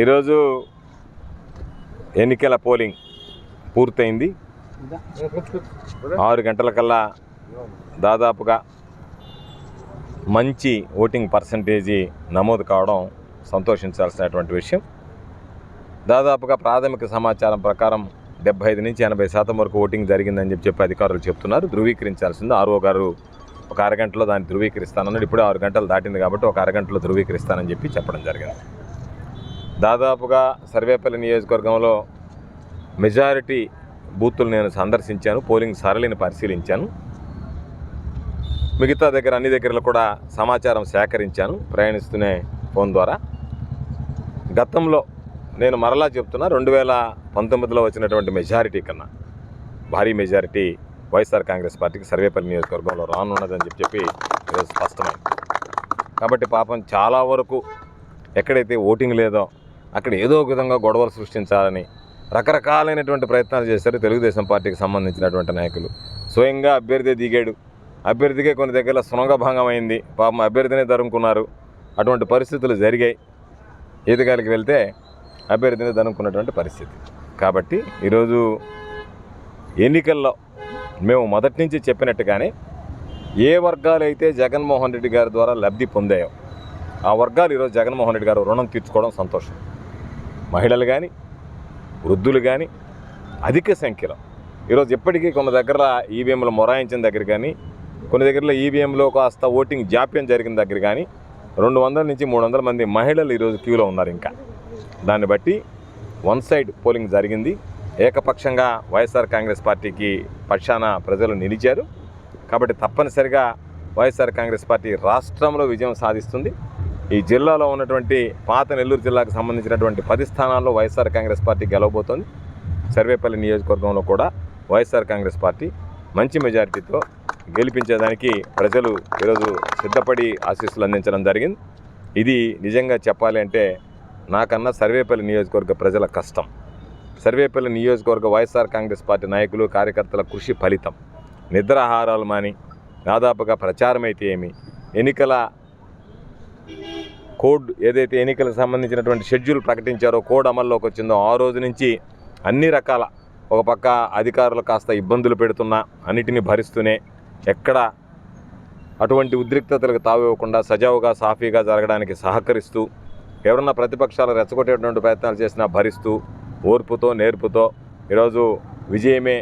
ఈరోజు ఎన్నికల పోలింగ్ పూర్తయింది. 6 గంటలకల్లా దాదాపుగా మంచి ఓటింగ్ పర్సంటేజీ నమోదు కావడం సంతోషించాల్సినటువంటి విషయం. దాదాపుగా ప్రాథమిక సమాచారం ప్రకారం 75 నుంచి 80% వరకు ఓటింగ్ జరిగిందని చెప్పి అధికారులు చెప్తున్నారు. ధృవీకరించాల్సింది ఆర్ఓ గారు ఒక అరగంటలో దాన్ని ధృవీకరిస్తానన్నాడు. ఇప్పుడే 6 గంటలు దాటింది కాబట్టి ఒక అరగంటలో ధృవీకరిస్తానని చెప్పి చెప్పడం జరిగింది. దాదాపుగా సర్వేపల్లి నియోజకవర్గంలో మెజారిటీ బూతులు నేను సందర్శించాను, పోలింగ్ సరళిని పరిశీలించాను. మిగతా దగ్గర అన్ని దగ్గరలో కూడా సమాచారం సేకరించాను ప్రయాణిస్తూనే ఫోన్ ద్వారా. గతంలో నేను మరలా చెప్తున్నా, 2019లో వచ్చినటువంటి మెజారిటీ కన్నా భారీ మెజారిటీ వైఎస్ఆర్ కాంగ్రెస్ పార్టీకి సర్వేపల్లి నియోజకవర్గంలో రానున్నదని చెప్పి ఈరోజు స్పష్టమైంది. కాబట్టి పాపం చాలా వరకు ఎక్కడైతే ఓటింగ్ లేదో అక్కడ ఏదో ఒక విధంగా గొడవలు సృష్టించాలని రకరకాలైనటువంటి ప్రయత్నాలు చేశారు తెలుగుదేశం పార్టీకి సంబంధించినటువంటి నాయకులు. స్వయంగా అభ్యర్థి దిగాడు, అభ్యర్థికే కొన్ని దగ్గర సునగభంగం అయింది, పాపం అభ్యర్థినే దరుముకున్నారు. అటువంటి పరిస్థితులు జరిగాయి. ఈతగాలికి వెళ్తే అభ్యర్థిని దరుముకున్నటువంటి పరిస్థితి. కాబట్టి ఈరోజు ఎన్నికల్లో మేము మొదటి నుంచి చెప్పినట్టుగానే ఏ వర్గాలు అయితే జగన్మోహన్ రెడ్డి గారి ద్వారా లబ్ధి పొందాయో ఆ వర్గాలు ఈరోజు జగన్మోహన్ రెడ్డి గారు రుణం తీర్చుకోవడం సంతోషం. మహిళలు కానీ వృద్ధులు కానీ అధిక సంఖ్యలో ఈరోజు ఇప్పటికీ కొన్ని దగ్గర ఈవీఎంలు మొరాయించిన దగ్గర కానీ, కొన్ని దగ్గరలో ఈవీఎంలో కాస్త ఓటింగ్ జాప్యం జరిగిన దగ్గర కానీ 200 నుంచి 300 మంది మహిళలు ఈరోజు క్యూలో ఉన్నారు. ఇంకా దాన్ని బట్టి వన్ సైడ్ పోలింగ్ జరిగింది. ఏకపక్షంగా వైఎస్ఆర్ కాంగ్రెస్ పార్టీకి పక్షాన ప్రజలు నిలిచారు. కాబట్టి తప్పనిసరిగా వైఎస్ఆర్ కాంగ్రెస్ పార్టీ రాష్ట్రంలో విజయం సాధిస్తుంది. ఈ జిల్లాలో ఉన్నటువంటి పాత నెల్లూరు జిల్లాకు సంబంధించినటువంటి 10 స్థానాల్లో వైఎస్ఆర్ కాంగ్రెస్ పార్టీ గెలవబోతోంది. సర్వేపల్లి నియోజకవర్గంలో కూడా వైఎస్ఆర్ కాంగ్రెస్ పార్టీ మంచి మెజారిటీతో గెలిపించేదానికి ప్రజలు ఈరోజు సిద్ధపడి ఆశీస్సులు అందించడం జరిగింది. ఇది నిజంగా చెప్పాలి అంటే నాకన్నా సర్వేపల్లి నియోజకవర్గ ప్రజల కష్టం. సర్వేపల్లి నియోజకవర్గ వైఎస్ఆర్ కాంగ్రెస్ పార్టీ నాయకులు కార్యకర్తల కృషి ఫలితం. నిద్రాహారాలు మాని దాదాపుగా ప్రచారం అయితే ఏమి, ఎన్నికల కోడ్ ఏదైతే ఎన్నికలకు సంబంధించినటువంటి షెడ్యూల్ ప్రకటించారో, కోడ్ అమల్లోకి వచ్చిందో ఆ రోజు నుంచి అన్ని రకాల, ఒక పక్క అధికారులు కాస్త ఇబ్బందులు పెడుతున్నా అన్నిటిని భరిస్తూనే, ఎక్కడ అటువంటి ఉద్రిక్తతలకు తావివ్వకుండా సజావుగా సాఫీగా జరగడానికి సహకరిస్తూ, ఎవరన్నా ప్రతిపక్షాలు రెచ్చగొట్టేటువంటి ప్రయత్నాలు చేసినా భరిస్తూ, ఓర్పుతో నేర్పుతో ఈరోజు విజయమే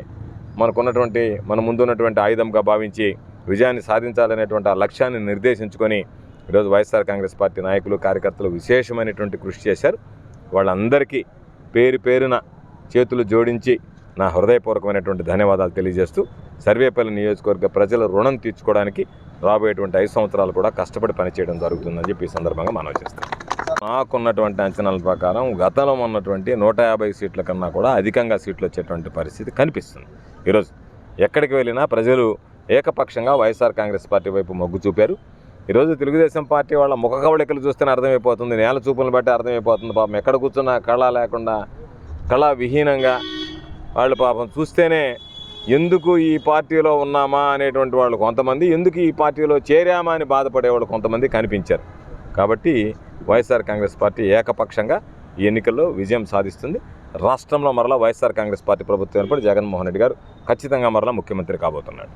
మన ముందున్నటువంటి ఆయుధంగా భావించి విజయాన్ని సాధించాలనేటువంటి ఆ లక్ష్యాన్ని నిర్దేశించుకొని ఈరోజు వైఎస్ఆర్ కాంగ్రెస్ పార్టీ నాయకులు కార్యకర్తలు విశేషమైనటువంటి కృషి చేశారు. వాళ్ళందరికీ పేరు పేరున చేతులు జోడించి నా హృదయపూర్వకమైనటువంటి ధన్యవాదాలు తెలియజేస్తూ, సర్వేపల్లి నియోజకవర్గ ప్రజల రుణం తీర్చుకోవడానికి రాబోయేటువంటి 5 సంవత్సరాలు కూడా కష్టపడి పనిచేయడం జరుగుతుందని చెప్పి ఈ సందర్భంగా మనవి చేస్తాను. నాకున్నటువంటి అంచనాల ప్రకారం గతంలో ఉన్నటువంటి 150 సీట్ల కన్నా కూడా అధికంగా సీట్లు వచ్చేటువంటి పరిస్థితి కనిపిస్తుంది. ఈరోజు ఎక్కడికి వెళ్ళినా ప్రజలు ఏకపక్షంగా వైఎస్ఆర్ కాంగ్రెస్ పార్టీ వైపు మొగ్గు చూపారు. ఈరోజు తెలుగుదేశం పార్టీ వాళ్ళ ముఖ కవళికలు చూస్తేనే అర్థమైపోతుంది, నేల చూపులను బట్టి అర్థమైపోతుంది. పాపం ఎక్కడ కూర్చున్నా కళ లేకుండా, కళా విహీనంగా వాళ్ళు పాపం చూస్తేనే ఎందుకు ఈ పార్టీలో ఉన్నామా అనేటువంటి వాళ్ళు కొంతమంది, ఎందుకు ఈ పార్టీలో చేరామా అని బాధపడేవాళ్ళు కొంతమంది కనిపించారు. కాబట్టి వైఎస్ఆర్ కాంగ్రెస్ పార్టీ ఏకపక్షంగా ఈ ఎన్నికల్లో విజయం సాధిస్తుంది. రాష్ట్రంలో మరలా వైఎస్ఆర్ కాంగ్రెస్ పార్టీ ప్రభుత్వం ఏర్పడి జగన్మోహన్ రెడ్డి గారు ఖచ్చితంగా మరలా ముఖ్యమంత్రి కాబోతున్నాడు.